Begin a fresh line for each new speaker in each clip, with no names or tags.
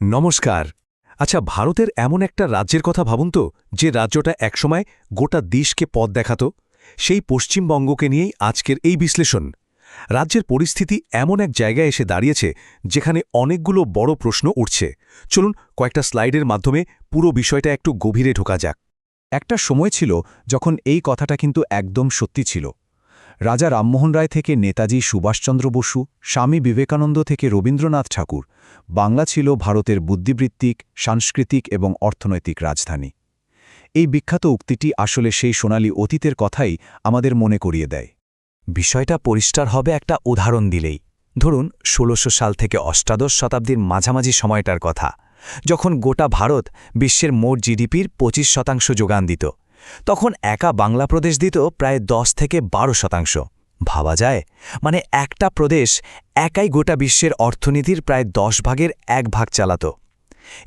নমস্কার। আচ্ছা, ভারতের এমন একটা রাজ্যের কথা ভাবুন তো, যে রাজ্যটা একসময় গোটা দেশকে পথ দেখাত। সেই পশ্চিমবঙ্গকে নিয়েই আজকের এই বিশ্লেষণ। রাজ্যের পরিস্থিতি এমন এক জায়গায় এসে দাঁড়িয়েছে যেখানে অনেকগুলো বড় প্রশ্ন উঠছে। চলুন কয়েকটা স্লাইডের মাধ্যমে পুরো বিষয়টা একটু গভীরে ঢোকা যাক।
একটা সময় ছিল যখন এই কথাটা কিন্তু একদম সত্যি ছিল। রাজা রামমোহন রায় থেকে নেতাজি সুভাষচন্দ্র বসু, স্বামী বিবেকানন্দ থেকে রবীন্দ্রনাথ ঠাকুর, বাংলা ছিল ভারতের বুদ্ধিবৃত্তিক, সাংস্কৃতিক এবং অর্থনৈতিক রাজধানী। এই বিখ্যাত উক্তিটি আসলে সেই সোনালী অতীতের কথাই আমাদের মনে করিয়ে দেয়।
বিষয়টা পরিষ্কার হবে একটা উদাহরণ দিলেই। ধরুন ১৬০০ সাল থেকে অষ্টাদশ শতাব্দীর মাঝামাঝি সময়টার কথা, যখন গোটা ভারত বিশ্বের মোট জিডিপির ২৫% যোগান দিত। তখন একা বাংলা প্রদেশ দিত প্রায় ১০ থেকে ১২%। ভাবা যায়, মানে একটা প্রদেশ একাই গোটা বিশ্বের অর্থনীতির প্রায় ১০ ভাগের ১ ভাগ চালাত।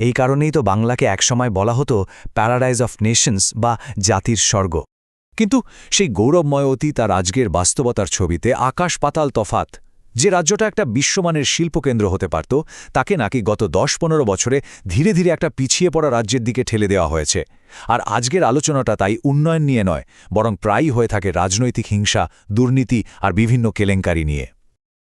এই কারণেই তো বাংলাকে একসময় বলা হতো প্যারাডাইজ অফ নেশনস বা জাতির স্বর্গ।
কিন্তু সেই গৌরবময় অতীত আর আজকের বাস্তবতার ছবিতে আকাশ পাতাল তফাত। যে রাজ্যটা একটা বিশ্বমানের শিল্পকেন্দ্র হতে পারত, তাকে নাকি গত ১০-১৫ বছরে ধীরে ধীরে একটা পিছিয়ে পড়া রাজ্যের দিকে ঠেলে দেওয়া হয়েছে। আর আজকের আলোচনাটা তাই উন্নয়ন নিয়ে নয়, বরং প্রায়ই হয়ে থাকে রাজনৈতিক হিংসা, দুর্নীতি আর বিভিন্ন কেলেঙ্কারি নিয়ে।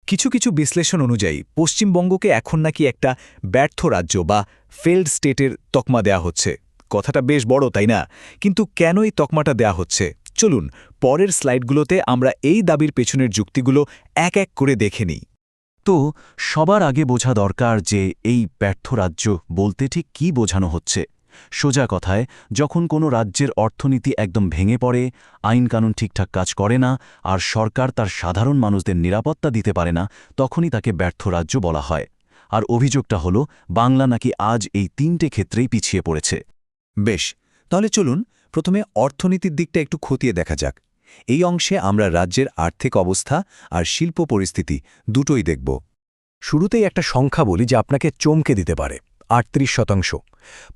কিছু কিছু বিশ্লেষণ অনুযায়ী পশ্চিমবঙ্গকে এখন নাকি একটা ব্যর্থ রাজ্য বা ফেল্ড স্টেটের তকমা দেয়া হচ্ছে। কথাটা বেশ বড়, তাই না? কিন্তু কেন এই তকমাটা দেয়া হচ্ছে? চলুন পরের স্লাইডগুলোতে আমরা এই দাবির পেছনের যুক্তিগুলো এক এক করে দেখে নিই। তো সবার আগে বোঝা দরকার যে এই ব্যর্থ রাজ্য বলতে ঠিক কী বোঝানো হচ্ছে। সোজা কথায়, যখন কোনো রাজ্যের অর্থনীতি একদম ভেঙে পড়ে, আইনকানুন ঠিকঠাক কাজ করে না, আর সরকার তার সাধারণ মানুষদের নিরাপত্তা দিতে পারে না, তখনই তাকে ব্যর্থ রাজ্য বলা হয়। আর অভিযোগটা হলো বাংলা নাকি আজ এই ৩টে ক্ষেত্রেই পিছিয়ে পড়েছে। বেশ, তাহলে চলুন প্রথমে অর্থনীতির দিকটা একটু খতিয়ে দেখা যাক। এই অংশে আমরা রাজ্যের আর্থিক অবস্থা আর শিল্প পরিস্থিতি দুটোই দেখব।
শুরুতেই একটা সংখ্যা বলি যে আপনাকে চমকে দিতে পারে। ৩৮%।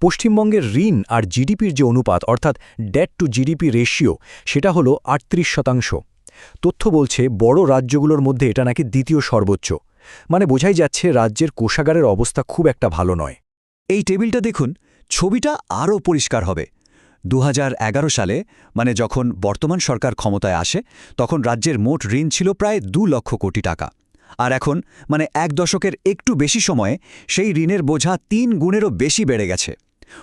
পশ্চিমবঙ্গের ঋণ আর জিডিপির যে অনুপাত, অর্থাৎ ডেট টু জিডিপি রেশিও, সেটা হলো ৩৮%। তথ্য বলছে বড় রাজ্যগুলোর মধ্যে এটা নাকি দ্বিতীয় সর্বোচ্চ। মানে বোঝাই যাচ্ছে রাজ্যের কোষাগারের অবস্থা খুব একটা ভালো নয়।
এই টেবিলটা দেখুন, ছবিটা আরও পরিষ্কার হবে। ২০১১ সালে, মানে যখন বর্তমান সরকার ক্ষমতায় আসে, তখন রাজ্যের মোট ঋণ ছিল প্রায় ২ লক্ষ কোটি টাকা। আর এখন, মানে এক দশকের একটু বেশি সময়ে, সেই ঋণের বোঝা ৩ গুণেরও বেশি বেড়ে গেছে।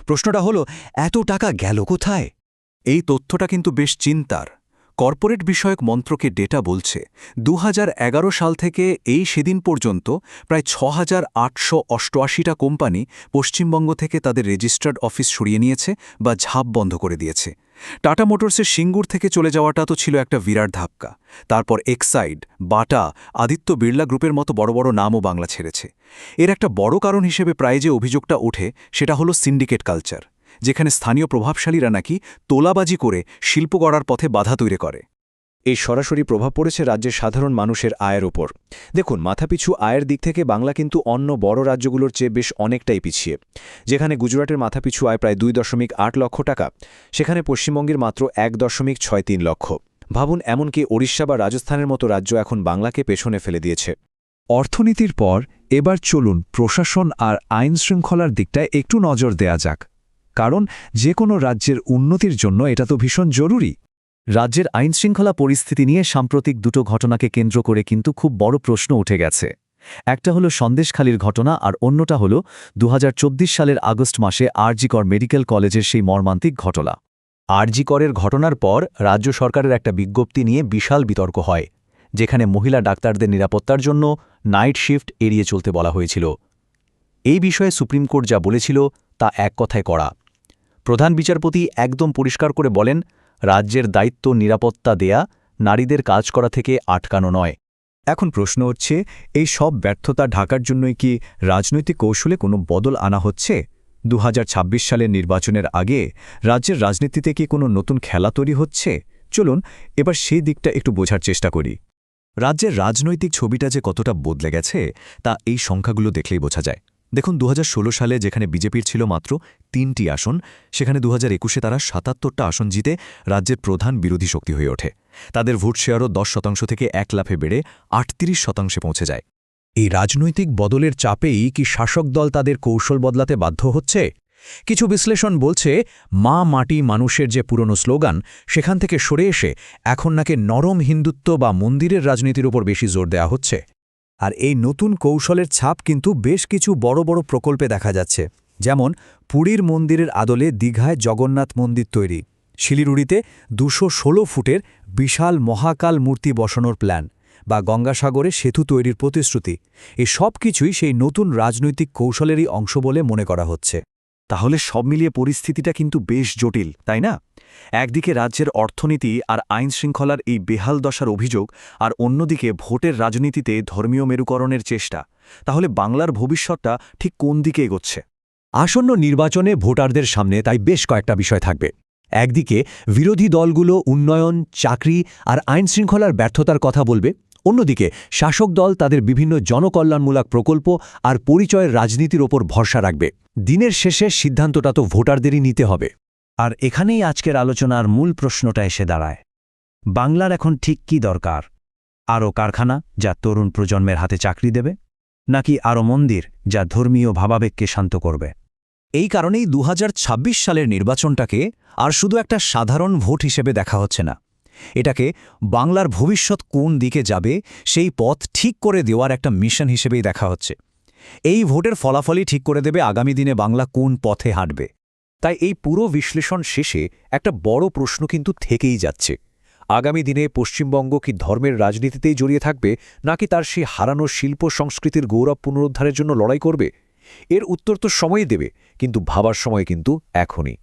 প্রশ্নটা হলো, এত টাকা গেল কোথায়? এই তথ্যটা কিন্তু বেশ চিন্তার। কর্পোরেট বিষয়ক মন্ত্রকে ডেটা বলছে ২০১১ সাল থেকে এই সেদিন পর্যন্ত প্রায় ৬,৮৮৮টা কোম্পানি পশ্চিমবঙ্গ থেকে তাদের রেজিস্টার্ড অফিস সরিয়ে নিয়েছে বা ঝাঁপ বন্ধ করে দিয়েছে। টাটা মোটরসের সিঙ্গুর থেকে চলে যাওয়াটা তো ছিল একটা বিরাট ধাক্কা। তারপর এক্সাইড, বাটা, আদিত্য বিড়লা গ্রুপের মতো বড় বড় নামও বাংলা ছেড়েছে। এর একটা বড় কারণ হিসেবে প্রায় যে অভিযোগটা ওঠে, সেটা হলো সিন্ডিকেট কালচার, যেখানে স্থানীয় প্রভাবশালীরা নাকি তোলাবাজি করে শিল্প গড়ার পথে বাধা তৈরি করে। এই সরাসরি প্রভাব পড়েছে রাজ্যের সাধারণ মানুষের আয়ের ওপর। দেখুন, মাথাপিছু আয়ের দিক থেকে বাংলা কিন্তু অন্য বড় রাজ্যগুলোর চেয়ে বেশ অনেকটাই পিছিয়ে। যেখানে গুজরাটের মাথাপিছু আয় প্রায় ২.৮ লক্ষ টাকা, সেখানে পশ্চিমবঙ্গের মাত্র ১.৬৩ লক্ষ। ভাবুন, এমনকি ওড়িশা বা রাজস্থানের মতো রাজ্য এখন বাংলাকে পেছনে ফেলে দিয়েছে। অর্থনীতির পর এবার চলুন প্রশাসন আর আইন শৃঙ্খলার দিকটায় একটু নজর দেয়া যাক। কারণ যে কোনো রাজ্যের উন্নতির জন্য এটা তো ভীষণ জরুরি।
রাজ্যের আইনশৃঙ্খলা পরিস্থিতি নিয়ে সাম্প্রতিক দুটো ঘটনাকে কেন্দ্র করে কিন্তু খুব বড় প্রশ্ন উঠে গেছে। একটা হলো সন্দেশখালির ঘটনা, আর অন্যটা হলো ২০২৪ সালের আগস্ট মাসে আরজি কর মেডিকেল কলেজের সেই মর্মান্তিক ঘটনা। আরজি করের ঘটনার পর রাজ্য সরকারের একটা বিজ্ঞপ্তি নিয়ে বিশাল বিতর্ক হয়, যেখানে মহিলা ডাক্তারদের নিরাপত্তার জন্য নাইট শিফট এড়িয়ে চলতে বলা হয়েছিল। এই বিষয়ে সুপ্রিম কোর্ট যা বলেছিল তা এক কথায় কড়া। প্রধান বিচারপতি একদম পরিষ্কার করে বলেন, রাজ্যের দায়িত্ব নিরাপত্তা দেয়া, নারীদের কাজ করা থেকে আটকানো নয়।
এখন প্রশ্ন হচ্ছে, এই সব ব্যর্থতা ঢাকার জন্যই কি রাজনৈতিক কৌশলে কোনো বদল আনা হচ্ছে? ২০২৬ সালের নির্বাচনের আগে রাজ্যের রাজনীতিতে কি কোনো নতুন খেলা তৈরি হচ্ছে? চলুন এবার সেই দিকটা একটু বোঝার চেষ্টা করি। রাজ্যের রাজনৈতিক ছবিটা যে কতটা বদলে গেছে তা এই সংখ্যাগুলো দেখলেই বোঝা যায়। দেখুন, ২০১৬ সালে যেখানে বিজেপির ছিল মাত্র ৩টি আসন, সেখানে ২০২১-এ তারা ৭৭টা আসন জিতে রাজ্যের প্রধান বিরোধী শক্তি হয়ে ওঠে। তাদের ভোট শেয়ারও ১০% থেকে ১ লাফে বেড়ে ৩৮% পৌঁছে যায়।
এই রাজনৈতিক বদলের চাপেই কি শাসক দল তাদের কৌশল বদলাতে বাধ্য হচ্ছে? কিছু বিশ্লেষণ বলছে মা মাটি মানুষের যে পুরনো স্লোগান সেখান থেকে সরে এসে এখন নাকি নরম হিন্দুত্ব বা মন্দিরের রাজনীতির উপর বেশি জোর দেওয়া হচ্ছে।
আর এই নতুন কৌশলের ছাপ কিন্তু বেশ কিছু বড় বড় প্রকল্পে দেখা যাচ্ছে, যেমন পুরীর মন্দিরের আদলে দীঘায় জগন্নাথ মন্দির তৈরি, শিলিগুড়িতে ২১৬ ফুটের বিশাল মহাকাল মূর্তি বসানোর প্ল্যান, বা গঙ্গাসাগরে সেতু তৈরির প্রতিশ্রুতি। এই সব কিছুই সেই নতুন রাজনৈতিক কৌশলেরই অংশ বলে মনে করা হচ্ছে।
তাহলে সব মিলিয়ে পরিস্থিতিটা কিন্তু বেশ জটিল, তাই না? একদিকে রাজ্যের অর্থনীতি আর আইনশৃঙ্খলার এই বেহাল দশার অভিযোগ, আর অন্যদিকে ভোটের রাজনীতিতে ধর্মীয় মেরুকরণের চেষ্টা। তাহলে বাংলার ভবিষ্যৎটা ঠিক কোন দিকে এগোচ্ছে?
আসন্ন নির্বাচনে ভোটারদের সামনে তাই বেশ কয়েকটা বিষয় থাকবে। একদিকে বিরোধী দলগুলো উন্নয়ন, চাকরি আর আইনশৃঙ্খলার ব্যর্থতার কথা বলবে, অন্যদিকে শাসক দল তাদের বিভিন্ন জনকল্যাণমূলক প্রকল্প আর পরিচয়ের রাজনীতির ওপর ভরসা রাখবে। দিনের শেষে সিদ্ধান্তটা তো ভোটারদেরই নিতে হবে।
আর এখানেই আজকের আলোচনার মূল প্রশ্নটা এসে দাঁড়ায়। বাংলার এখন ঠিক কী দরকার? আরও কারখানা যা তরুণ প্রজন্মের হাতে চাকরি দেবে, নাকি আরও মন্দির যা ধর্মীয় ভাবাবেগকে শান্ত করবে?
এই কারণেই ২০২৬ সালের নির্বাচনটাকে আর শুধু একটা সাধারণ ভোট হিসেবে দেখা হচ্ছে না, এটাকে বাংলার ভবিষ্যৎ কোন দিকে যাবে সেই পথ ঠিক করে দেওয়ার একটা মিশন হিসেবেই দেখা হচ্ছে। এই ভোটের ফলাফলই ঠিক করে দেবে আগামী দিনে বাংলা কোন পথে হাঁটবে।
তাই এই পুরো বিশ্লেষণ শেষে একটা বড় প্রশ্ন কিন্তু থেকেই যাচ্ছে। আগামী দিনে পশ্চিমবঙ্গ কি ধর্মের রাজনীতিতেই জড়িয়ে থাকবে, নাকি তার সেই হারানো শিল্প সংস্কৃতির গৌরব পুনরুদ্ধারের জন্য লড়াই করবে? এর উত্তর তো সময়ই দেবে, কিন্তু ভাবার সময় কিন্তু এখনই।